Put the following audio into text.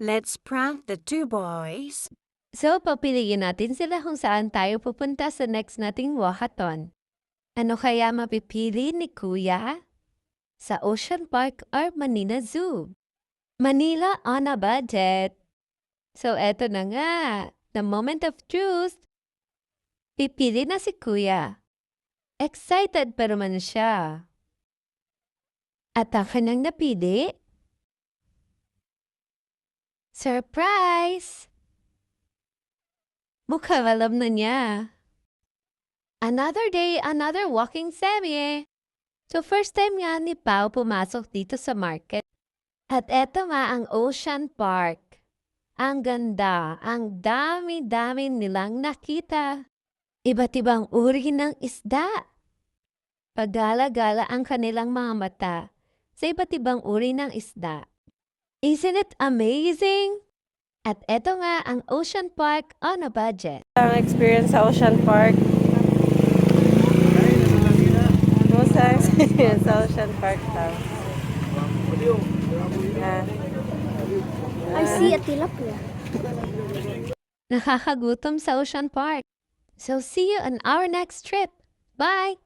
Let's prank the two boys. So, papiliin natin sila kung saan tayo pupunta sa next nating walkathon. Ano kaya mapipili ni Kuya? Sa Ocean Park or Manila Zoo? Manila on a budget. So, eto na nga. The moment of truth. Pipili na si Kuya. Excited pa naman siya. At ang kanyang napili? Surprise! Mukhang alam na niya. Another day, another walking semi. So first time nga ni Pao pumasok dito sa market. At eto nga ang Ocean Park. Ang ganda, ang dami-dami nilang nakita. Iba't ibang uri ng isda. Pagala-gala ang kanilang mga mata sa iba't ibang uri ng isda. Isn't it amazing? At eto nga ang Ocean Park on a budget. Ang experience sa Ocean Park. Kumusta ang experience sa Ocean Park daw? I see a tilapia. Nakakagutom sa Ocean Park. So see you on our next trip. Bye!